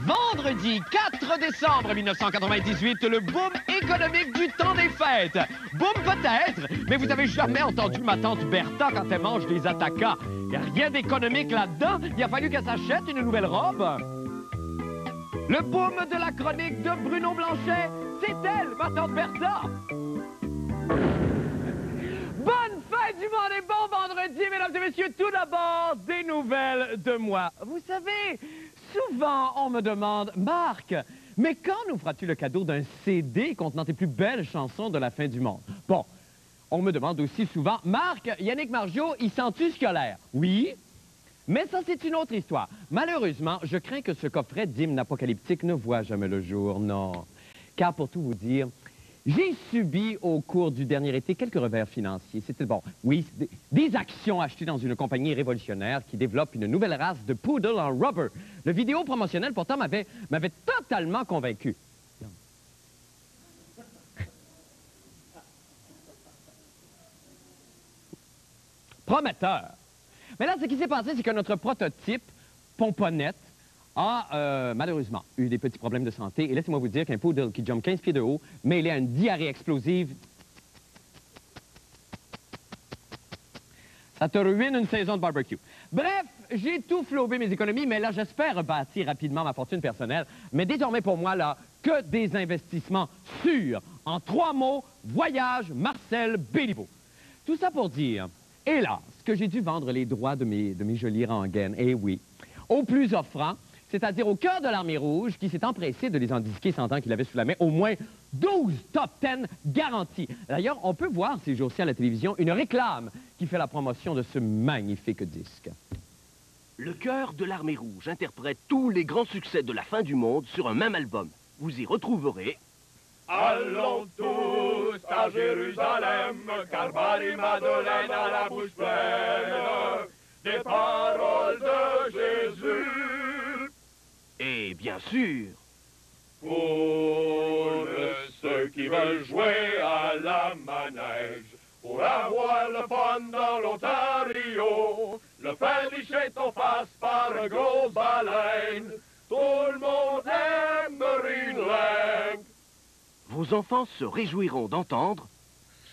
Vendredi 4 décembre 1998, le boom économique du temps des fêtes. Boom peut-être, mais vous avez jamais entendu ma tante Bertha quand elle mange des attaquants. Il n'y a rien d'économique là-dedans. Il a fallu qu'elle s'achète une nouvelle robe. Le boom de la chronique de Bruno Blanchet, c'est elle, ma tante Bertha. Bonne fête du monde et bon vendredi, mesdames et messieurs. Tout d'abord, des nouvelles de moi. Vous savez, souvent, on me demande, Marc, mais quand nous feras-tu le cadeau d'un CD contenant tes plus belles chansons de la fin du monde? Bon, on me demande aussi souvent, Marc, Yannick Margeau, il sent-tu scolaire? Oui, mais ça, c'est une autre histoire. Malheureusement, je crains que ce coffret d'hymne apocalyptique ne voit jamais le jour, non. Car pour tout vous dire, j'ai subi au cours du dernier été quelques revers financiers. C'était, bon, oui, des actions achetées dans une compagnie révolutionnaire qui développe une nouvelle race de poodle en rubber. Le vidéo promotionnel, pourtant, m'avait totalement convaincu. Prometteur. Mais là, ce qui s'est passé, c'est que notre prototype, Pomponnette, a malheureusement eu des petits problèmes de santé. Et laissez-moi vous dire qu'un poodle qui jump 15 pieds de haut, mêlé à une diarrhée explosive, ça te ruine une saison de barbecue. Bref, j'ai tout flobé mes économies, mais là, j'espère rebâtir rapidement ma fortune personnelle. Mais désormais, pour moi, là, que des investissements sûrs. En 3 mots, voyage Marcel Béliveau. Tout ça pour dire, hélas, que j'ai dû vendre les droits de mes jolies rengaines. Eh oui, au plus offrant, c'est-à-dire au cœur de l'Armée rouge, qui s'est empressé de les endisquer sentant qu'il avait sous la main au moins 12 top 10 garantis. D'ailleurs, on peut voir ces jours-ci à la télévision une réclame qui fait la promotion de ce magnifique disque. Le cœur de l'Armée rouge interprète tous les grands succès de la fin du monde sur un même album. Vous y retrouverez... Allons tous à Jérusalem, car Marie-Madeleine a la bouche pleine des paroles de Jésus. Et bien sûr... Pour ceux qui veulent jouer à la manège, pour avoir le fun dans l'Ontario, le faire licher ton face par un gros baleine, tout le monde aime Greenland. Vos enfants se réjouiront d'entendre...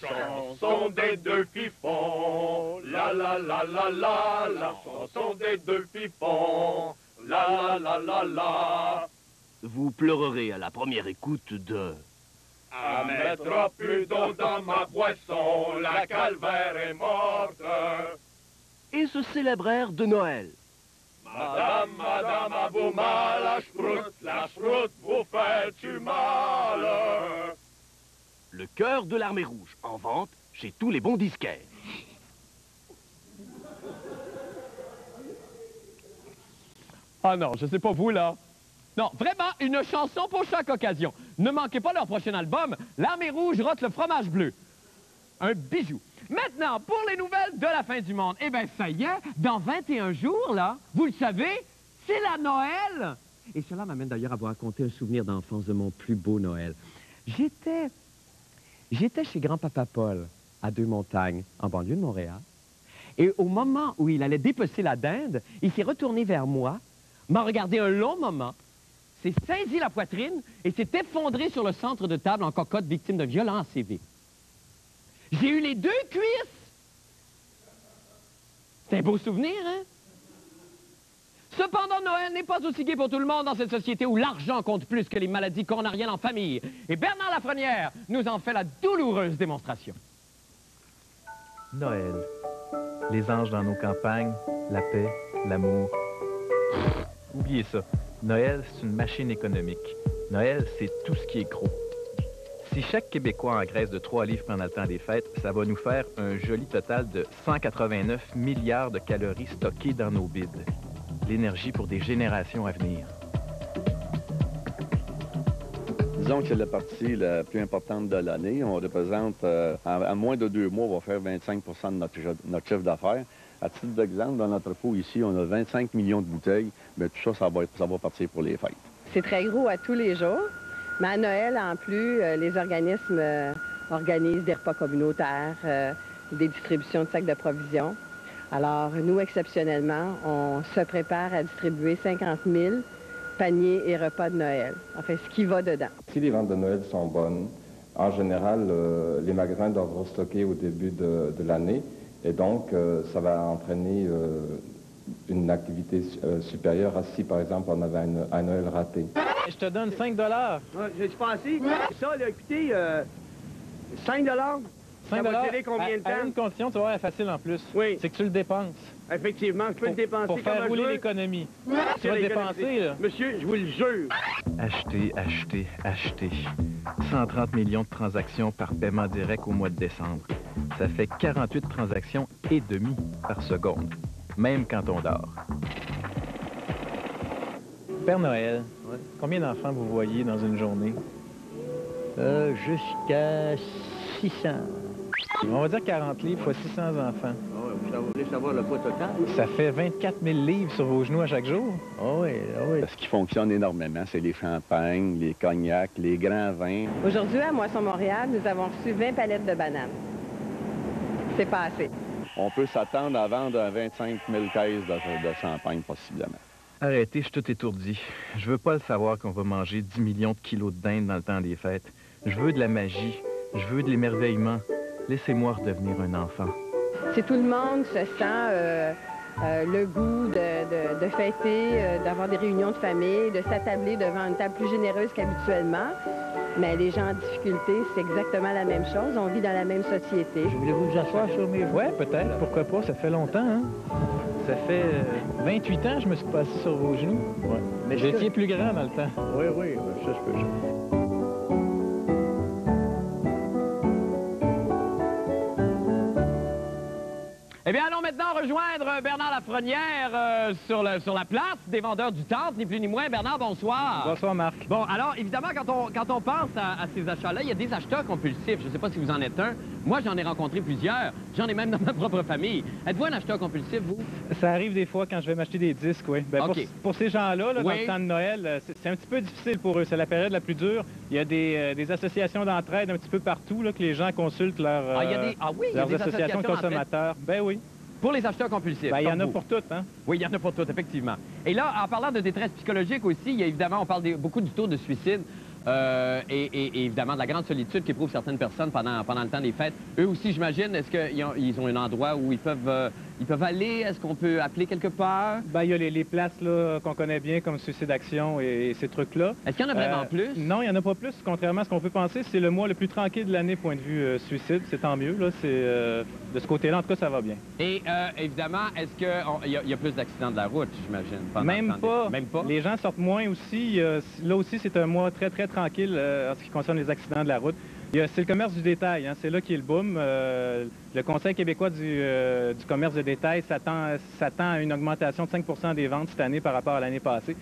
Chanson des deux fifons, la la la la la, la chanson des deux fifons, la la la la la. Vous pleurerez à la première écoute de... À mettre plus d'eau dans ma boisson, la calvaire est morte. Et ce célèbre de Noël. Madame, madame, à vous mal, la chroute vous fait-tu mal? Le cœur de l'Armée rouge, en vente chez tous les bons disquaires. Ah non, je sais pas vous, là. Non, vraiment, une chanson pour chaque occasion. Ne manquez pas leur prochain album, l'Armée rouge rote le fromage bleu. Un bijou. Maintenant, pour les nouvelles de la fin du monde. Eh bien, ça y est, dans 21 jours, là, vous le savez, c'est la Noël. Et cela m'amène d'ailleurs à vous raconter un souvenir d'enfance de mon plus beau Noël. J'étais chez grand-papa Paul, à Deux-Montagnes, en banlieue de Montréal. Et au moment où il allait dépecer la dinde, il s'est retourné vers moi, m'a regardé un long moment, s'est saisi la poitrine et s'est effondré sur le centre de table en cocotte, victime d'un violent ACV. J'ai eu les 2 cuisses. C'est un beau souvenir, hein? Cependant, Noël n'est pas aussi gai pour tout le monde dans cette société où l'argent compte plus que les maladies coronariennes en famille. Et Bernard Lafrenière nous en fait la douloureuse démonstration. Noël. Les anges dans nos campagnes, la paix, l'amour. Oubliez ça. Noël, c'est une machine économique. Noël, c'est tout ce qui est gros. Si chaque Québécois engraisse de 3 livres pendant le temps des fêtes, ça va nous faire un joli total de 189 milliards de calories stockées dans nos bides. L'énergie pour des générations à venir. Disons que c'est la partie la plus importante de l'année. On représente, en moins de 2 mois, on va faire 25 de notre chiffre d'affaires. À titre d'exemple, dans notre pot ici, on a 25 millions de bouteilles. Mais tout ça, ça va partir pour les fêtes. C'est très gros à tous les jours. Mais à Noël, en plus, les organismes organisent des repas communautaires, des distributions de sacs de provisions. Alors, nous, exceptionnellement, on se prépare à distribuer 50 000 panier et repas de Noël. Enfin, ce qui va dedans. Si les ventes de Noël sont bonnes, en général, les magasins doivent restocker au début de l'année et donc ça va entraîner une activité supérieure à si, par exemple, on avait un Noël raté. Je te donne 5 J'ai pensé, ça, là, écoutez, 5 5 Ça va durer combien de temps? À une condition, tu vas voir, elle est facile en plus. Oui. C'est que tu le dépenses. Effectivement, je peux le dépenser Pour faire rouler l'économie. Tu vas le dépenser, là. Monsieur, je vous le jure. Acheter, acheter, acheter. 130 millions de transactions par paiement direct au mois de décembre. Ça fait 48 transactions et demie par seconde, même quand on dort. Père Noël, combien d'enfants vous voyez dans une journée? Jusqu'à 600. On va dire 40 livres fois 600 enfants. Vous voulez savoir le poids total? Ça fait 24 000 livres sur vos genoux à chaque jour? Ah oui, ah oui. Ce qui fonctionne énormément, c'est les champagnes, les cognacs, les grands vins. Aujourd'hui, à Moisson Montréal, nous avons reçu 20 palettes de bananes. C'est pas assez. On peut s'attendre à vendre 25 000 caisses de champagne, possiblement. Arrêtez, je suis tout étourdi. Je veux pas le savoir qu'on va manger 10 millions de kilos de dinde dans le temps des fêtes. Je veux de la magie. Je veux de l'émerveillement. Laissez-moi redevenir un enfant. Si tout le monde se sent le goût de fêter, d'avoir des réunions de famille, de s'attabler devant une table plus généreuse qu'habituellement, mais les gens en difficulté, c'est exactement la même chose. On vit dans la même société. Voulez-vous vous asseoir sur mes Ouais, peut-être. Pourquoi pas? Ça fait longtemps, hein? Ça fait 28 ans que je me suis passé sur vos genoux. Ouais. Mais j'étais plus grand dans le temps. Oui, oui, ça je peux. Eh bien, allons maintenant rejoindre Bernard Lafrenière sur la place des vendeurs du Temple, ni plus ni moins. Bernard, bonsoir. Bonsoir, Marc. Bon, alors, évidemment, quand on pense à ces achats-là, il y a des acheteurs compulsifs. Je ne sais pas si vous en êtes un. Moi, j'en ai rencontré plusieurs. J'en ai même dans ma propre famille. Êtes-vous un acheteur compulsif, vous? Ça arrive des fois quand je vais m'acheter des disques, oui. Ben, OK. pour ces gens-là, dans Oui. le temps de Noël, c'est un petit peu difficile pour eux. C'est la période la plus dure. Il y a des associations d'entraide un petit peu partout là, que les gens consultent Ah, il y a des leurs associations de associations d'entraide consommateurs. Ben oui. pour les acheteurs compulsifs. Ben, il y en comme a vous. pour toutes, hein? Oui, il y en a pour toutes, effectivement. Et là, en parlant de détresse psychologique aussi, il y a évidemment, on parle beaucoup du taux de suicide et évidemment de la grande solitude qu'éprouvent certaines personnes pendant le temps des fêtes. Eux aussi, j'imagine, est-ce qu'ils ont un endroit où ils peuvent aller? Est-ce qu'on peut appeler quelque part? Ben, il y a les places là qu'on connaît bien, comme Suicide Action et ces trucs-là. Est-ce qu'il y en a vraiment plus? Non, il n'y en a pas plus, contrairement à ce qu'on peut penser. C'est le mois le plus tranquille de l'année, point de vue suicide. C'est tant mieux, là. De ce côté-là, en tout cas, ça va bien. Et évidemment, est-ce qu'il y a plus d'accidents de la route, j'imagine? Même pas. Même pas? Les gens sortent moins aussi. Là aussi, c'est un mois très, très tranquille en ce qui concerne les accidents de la route. C'est le commerce du détail, hein. C'est là qui est le boom. Le Conseil québécois du commerce de détail s'attend à une augmentation de 5 des ventes cette année par rapport à l'année passée.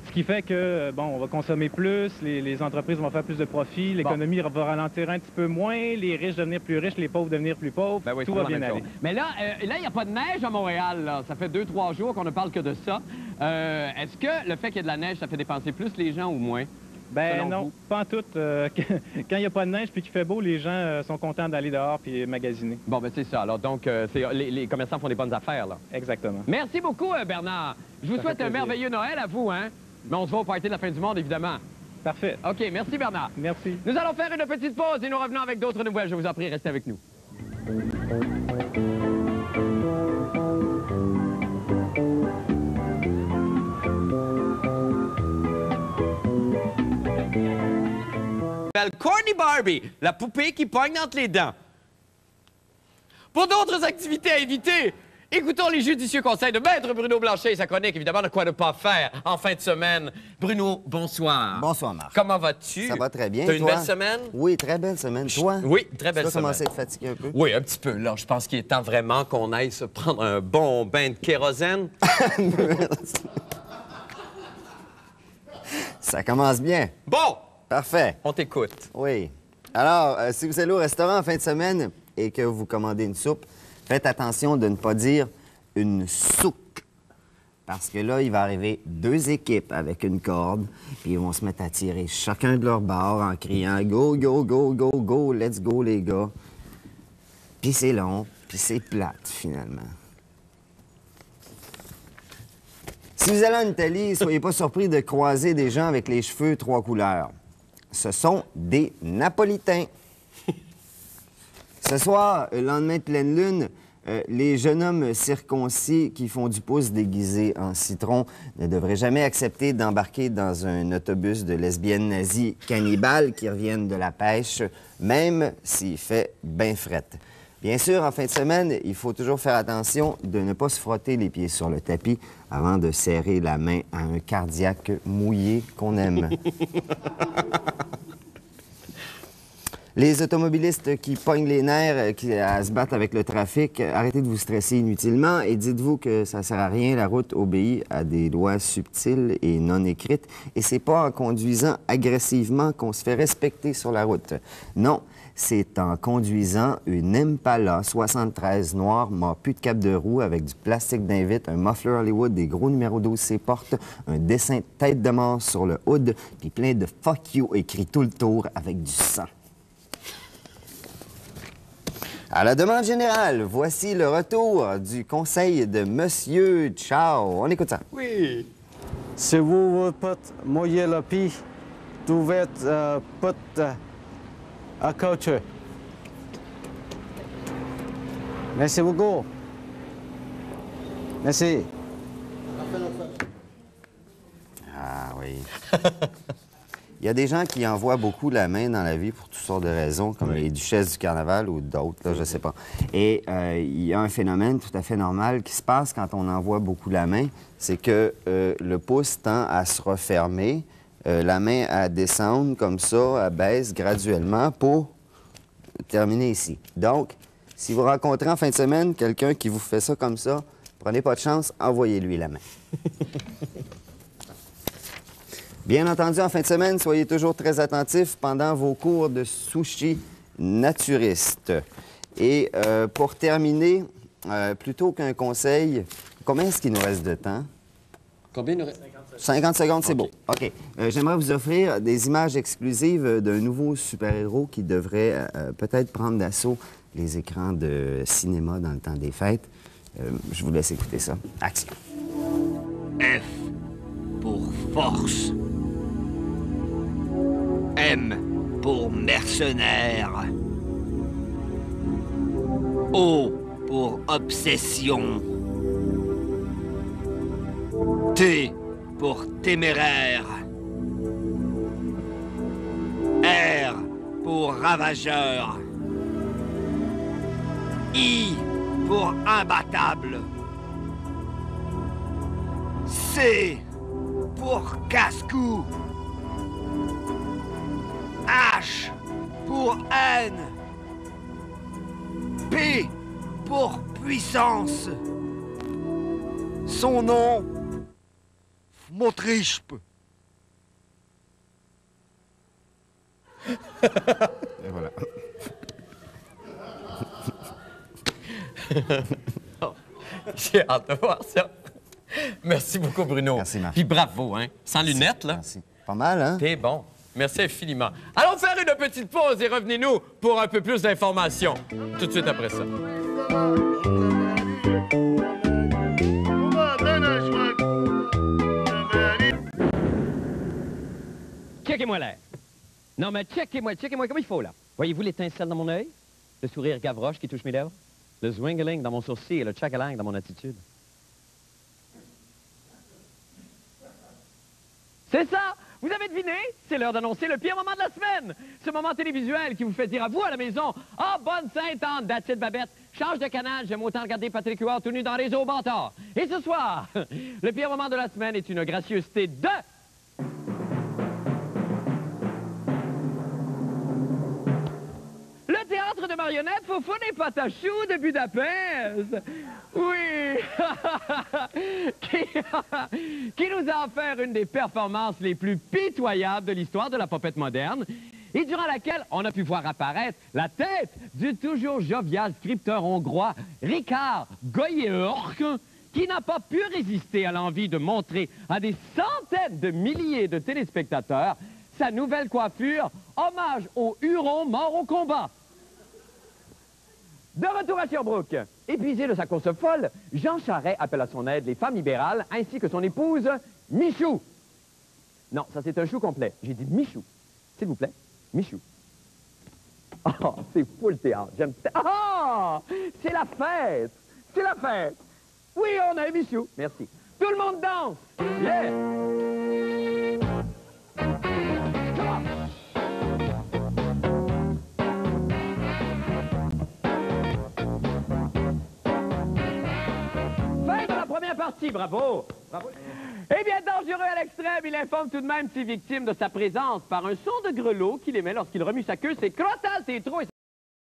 Ce qui fait que, bon, on va consommer plus, les entreprises vont faire plus de profits, l'économie va ralentir un petit peu moins, les riches devenir plus riches, les pauvres devenir plus pauvres, Ben oui, tout va bien aller. Mais là, il n'y a pas de neige à Montréal, là. Ça fait 2-3 jours qu'on ne parle que de ça. Est-ce que le fait qu'il y ait de la neige, ça fait dépenser plus les gens ou moins? Ben selon non, vous? pas en tout. Quand il n'y a pas de neige puis qu'il fait beau, les gens sont contents d'aller dehors puis magasiner. Bon, ben c'est ça. Alors, donc, les commerçants font des bonnes affaires, là. Exactement. Merci beaucoup, Bernard. Je vous Ça souhaite fait un plaisir. merveilleux Noël à vous, hein? Mais on se voit au party de la fin du monde, évidemment. Parfait. OK, merci, Bernard. Merci. Nous allons faire une petite pause et nous revenons avec d'autres nouvelles. Je vous en prie, restez avec nous. Corny Barbie, la poupée qui pogne entre les dents. Pour d'autres activités à éviter, écoutons les judicieux conseils de Maître Bruno Blanchet et sa chronique, évidemment, de quoi ne pas faire en fin de semaine. Bruno, bonsoir. Bonsoir, Marc. Comment vas-tu? Ça va très bien. T'as une toi? belle semaine? Oui, très belle semaine. Toi? Oui, très belle Tu semaine. commencé à te fatiguer un peu? Oui, un petit peu. Là, je pense qu'il est temps vraiment qu'on aille se prendre un bon bain de kérosène. Ça commence bien. Bon, Parfait. on t'écoute. Oui. Alors, si vous allez au restaurant en fin de semaine et que vous commandez une soupe, faites attention de ne pas dire une soupe. Parce que là, il va arriver deux équipes avec une corde, puis ils vont se mettre à tirer chacun de leur bord en criant « Go, go, go, go, go, let's go, les gars ». Puis c'est long, puis c'est plate, finalement. Si vous allez en Italie, soyez pas surpris de croiser des gens avec les cheveux 3 couleurs. Ce sont des Napolitains. Ce soir, le lendemain de pleine lune, les jeunes hommes circoncis qui font du pouce déguisé en citron ne devraient jamais accepter d'embarquer dans un autobus de lesbiennes nazies cannibales qui reviennent de la pêche, même s'il fait bien fret. Bien sûr, en fin de semaine, il faut toujours faire attention de ne pas se frotter les pieds sur le tapis avant de serrer la main à un cardiaque mouillé qu'on aime. Les automobilistes qui pognent les nerfs, qui se battent avec le trafic, arrêtez de vous stresser inutilement et dites-vous que ça ne sert à rien. La route obéit à des lois subtiles et non écrites. Et c'est pas en conduisant agressivement qu'on se fait respecter sur la route. Non, c'est en conduisant une Impala 73 noire, m'a plus de cap de roue avec du plastique d'invite, un muffler Hollywood, des gros numéros 12 ses portes, un dessin de tête de mort sur le hood, puis plein de « fuck you » écrit tout le tour avec du sang. À la demande générale, voici le retour du conseil de Monsieur Ciao. On écoute ça. Oui. Si vous pouvez mouiller le pied, vous devez à coach. Merci beaucoup. Merci. Ah oui. Il y a des gens qui envoient beaucoup la main dans la vie pour toutes sortes de raisons, comme les duchesses du carnaval ou d'autres, là, je ne sais pas. Et il y a un phénomène tout à fait normal qui se passe quand on envoie beaucoup la main, c'est que le pouce tend à se refermer, la main à descendre comme ça, elle baisse graduellement pour terminer ici. Donc, si vous rencontrez en fin de semaine quelqu'un qui vous fait ça comme ça, prenez pas de chance, envoyez-lui la main. Bien entendu, en fin de semaine, soyez toujours très attentifs pendant vos cours de sushi naturiste. Et pour terminer, plutôt qu'un conseil, combien est-ce qu'il nous reste de temps? Combien il nous reste? 50 secondes, c'est beau. OK. J'aimerais vous offrir des images exclusives d'un nouveau super-héros qui devrait peut-être prendre d'assaut les écrans de cinéma dans le temps des fêtes. Je vous laisse écouter ça. Action. F pour force. M pour mercenaire. O pour obsession. T pour téméraire. R pour ravageur. I pour imbattable. C pour casse-cou. H pour haine. P pour puissance. Son nom, Motriche. Et voilà. J'ai hâte de voir ça. Merci beaucoup, Bruno. Merci, Marc. Puis bravo, hein? Sans lunettes, là. Merci. Pas mal, hein? T'es bon. Merci infiniment. Allons faire une petite pause et revenez-nous pour un peu plus d'informations. Tout de suite après ça. Checkez-moi l'air. Non, mais checkez-moi comme il faut, là. Voyez-vous l'étincelle dans mon œil? Le sourire gavroche qui touche mes lèvres? Le zwingeling dans mon sourcil et le tchakalang dans mon attitude? C'est ça! Vous avez deviné? C'est l'heure d'annoncer le pire moment de la semaine! Ce moment télévisuel qui vous fait dire à vous à la maison « Ah, oh, bonne Sainte-Anne, that's it, Babette! Change de canal, j'aime autant regarder Patrick Huard tout nu dans les eaux Bantard! » Et ce soir, le pire moment de la semaine est une gracieuseté de... Le théâtre de marionnettes Fofone et Patachou de Budapest. Oui. qui nous a offert une des performances les plus pitoyables de l'histoire de la popette moderne et durant laquelle on a pu voir apparaître la tête du toujours jovial scripteur hongrois Ricard Goyeork, qui n'a pas pu résister à l'envie de montrer à des centaines de milliers de téléspectateurs sa nouvelle coiffure, hommage aux Hurons morts au combat. De retour à Sherbrooke. Épuisé de sa course folle, Jean Charest appelle à son aide les femmes libérales ainsi que son épouse Michou. Non, ça c'est un chou complet. J'ai dit Michou. S'il vous plaît, Michou. Oh, c'est fou le théâtre. J'aime... Ah! C'est la fête! C'est la fête! Oui, on a un Michou. Merci. Tout le monde danse! Yeah! Come on! Fin de la première partie, bravo! Bravo! Eh bien, dangereux à l'extrême, il informe tout de même ses victimes de sa présence par un son de grelot qu'il émet lorsqu'il remue sa queue. C'est crottal, c'est trop...